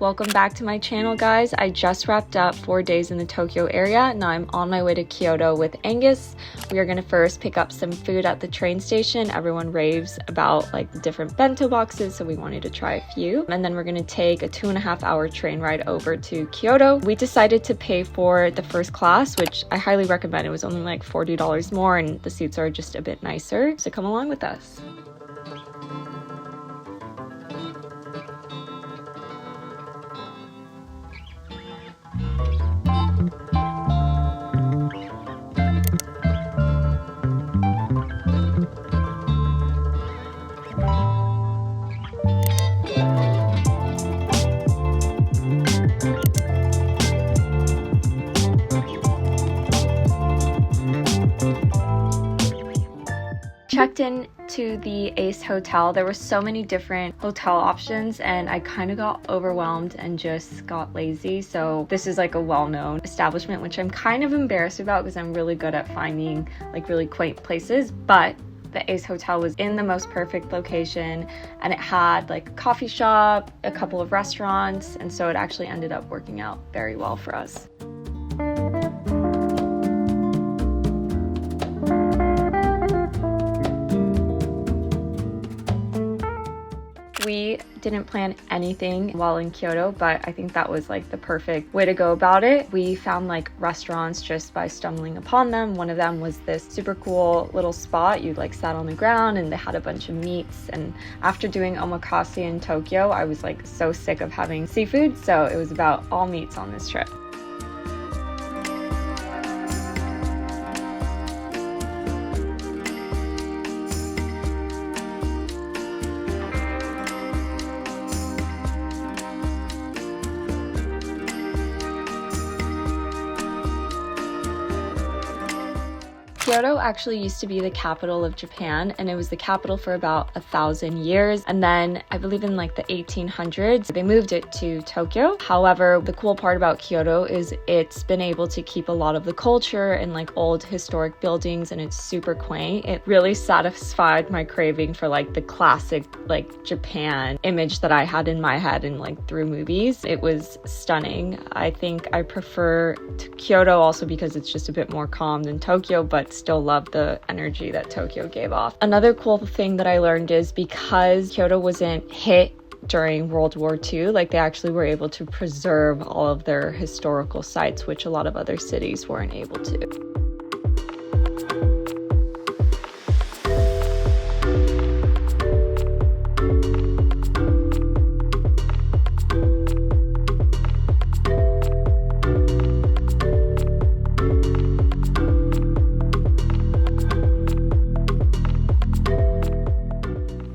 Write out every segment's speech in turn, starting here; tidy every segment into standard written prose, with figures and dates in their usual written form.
Welcome back to my channel, guys. I just wrapped up 4 days in the Tokyo area. Now I'm on my way to Kyoto with Angus. We are going to first pick up some food at the train station. Everyone raves about like the different bento boxes, so we wanted to try a few. And then we're going to take a 2.5-hour train ride over to Kyoto. We decided to pay for the first class, which I highly recommend. It was only like $40 more and the seats are just a bit nicer. So come along with us. Checked in to the Ace Hotel. There were so many different hotel options and I kind of got overwhelmed and just got lazy. So this is like a well-known establishment, which I'm kind of embarrassed about because I'm really good at finding like really quaint places, but the Ace Hotel was in the most perfect location and it had like a coffee shop, a couple of restaurants, and so it actually ended up working out very well for us. We didn't plan anything while in Kyoto, but I think that was like the perfect way to go about it. We found like restaurants just by stumbling upon them. One of them was this super cool little spot. You like sat on the ground and they had a bunch of meats. And after doing omakase in Tokyo, I was like so sick of having seafood. So it was about all meats on this trip. Kyoto actually used to be the capital of Japan, and it was the capital for about 1,000 years. And then I believe in like the 1800s, they moved it to Tokyo. However, the cool part about Kyoto is it's been able to keep a lot of the culture and like old historic buildings, and it's super quaint. It really satisfied my craving for like the classic like Japan image that I had in my head and like through movies. It was stunning. I think I prefer Kyoto also because it's just a bit more calm than Tokyo, but still love the energy that Tokyo gave off. Another cool thing that I learned is because Kyoto wasn't hit during World War II, like they actually were able to preserve all of their historical sites, which a lot of other cities weren't able to.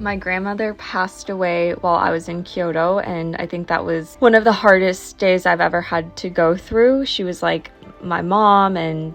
My grandmother passed away while I was in Kyoto, and I think that was one of the hardest days I've ever had to go through. She was like my mom, and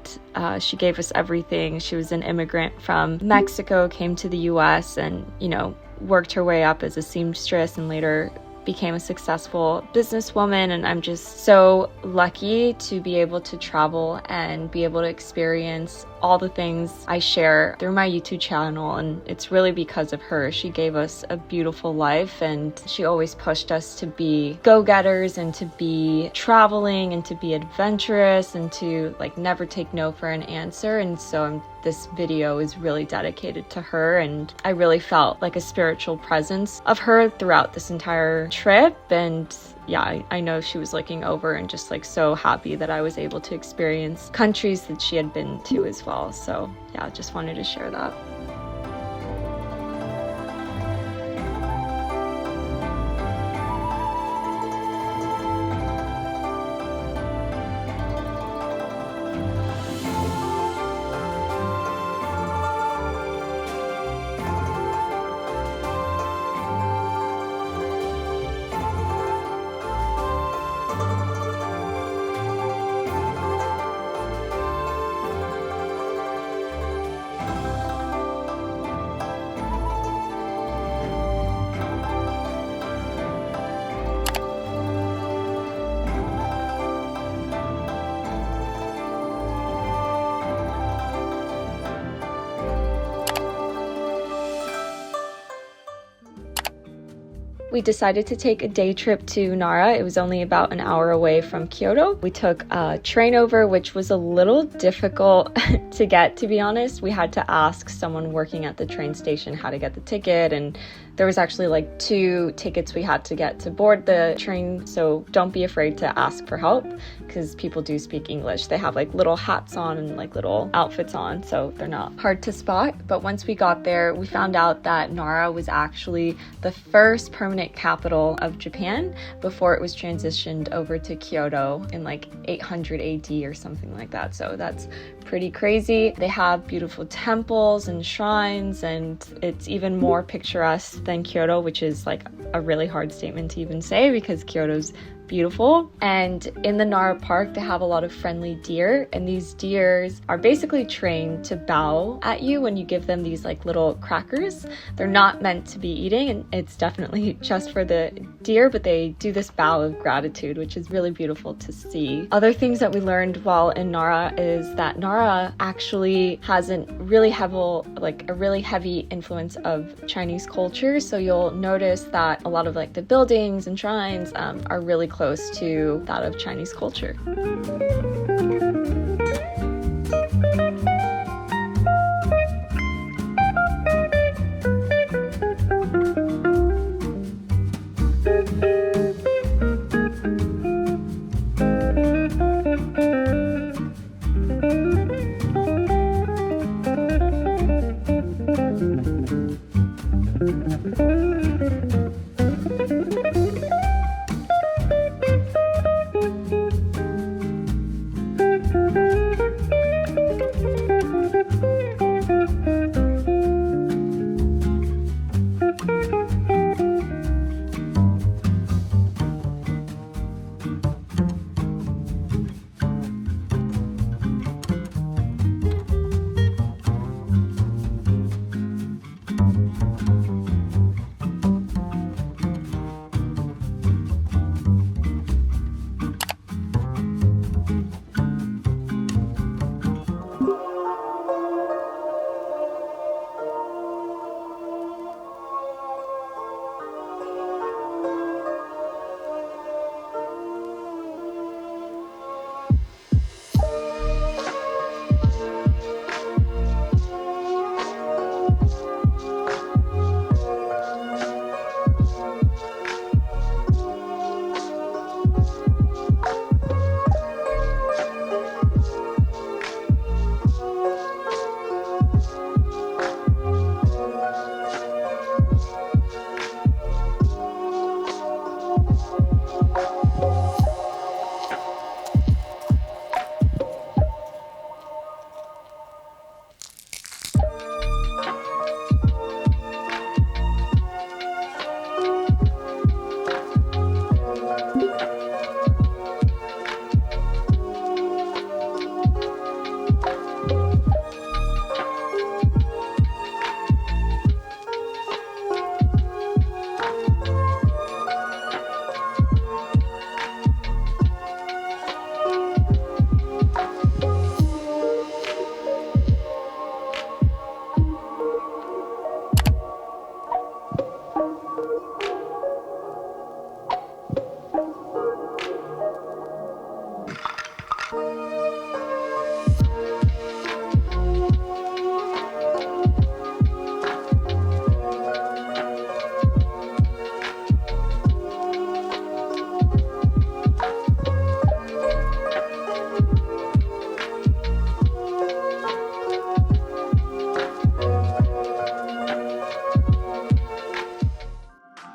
she gave us everything. She was an immigrant from Mexico, came to the US, and, you know, worked her way up as a seamstress and later became a successful businesswoman. And I'm just so lucky to be able to travel and be able to experience all the things I share through my YouTube channel, and it's really because of her. She gave us a beautiful life, and she always pushed us to be go-getters and to be traveling and to be adventurous and to like never take no for an answer. And so this video is really dedicated to her, and I really felt like a spiritual presence of her throughout this entire trip. And yeah, I know she was looking over and just like so happy that I was able to experience countries that she had been to as well. So yeah, just wanted to share that. We decided to take a day trip to Nara. It was only about an hour away from Kyoto. We took a train over, which was a little difficult to get, to be honest. We had to ask someone working at the train station how to get the ticket, and there was actually like 2 tickets we had to get to board the train, so don't be afraid to ask for help because people do speak English. They have like little hats on and like little outfits on, so they're not hard to spot. But once we got there, we found out that Nara was actually the first permanent capital of Japan before it was transitioned over to Kyoto in like 800 AD or something like that. So that's pretty crazy. They have beautiful temples and shrines, and it's even more picturesque than Kyoto, which is like a really hard statement to even say because Kyoto's beautiful. And in the Nara Park, they have a lot of friendly deer, and these deers are basically trained to bow at you when you give them these like little crackers. They're not meant to be eating, and it's definitely just for the deer, but they do this bow of gratitude, which is really beautiful to see. Other things that we learned while in Nara is that Nara actually has a really heavy influence of Chinese culture. So you'll notice that a lot of like the buildings and shrines are really close to that of Chinese culture.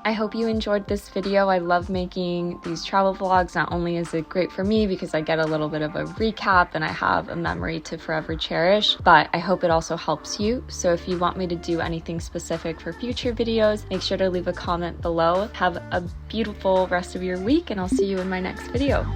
I hope you enjoyed this video. I love making these travel vlogs. Not only is it great for me because I get a little bit of a recap and I have a memory to forever cherish, but I hope it also helps you. So if you want me to do anything specific for future videos, make sure to leave a comment below. Have a beautiful rest of your week, and I'll see you in my next video.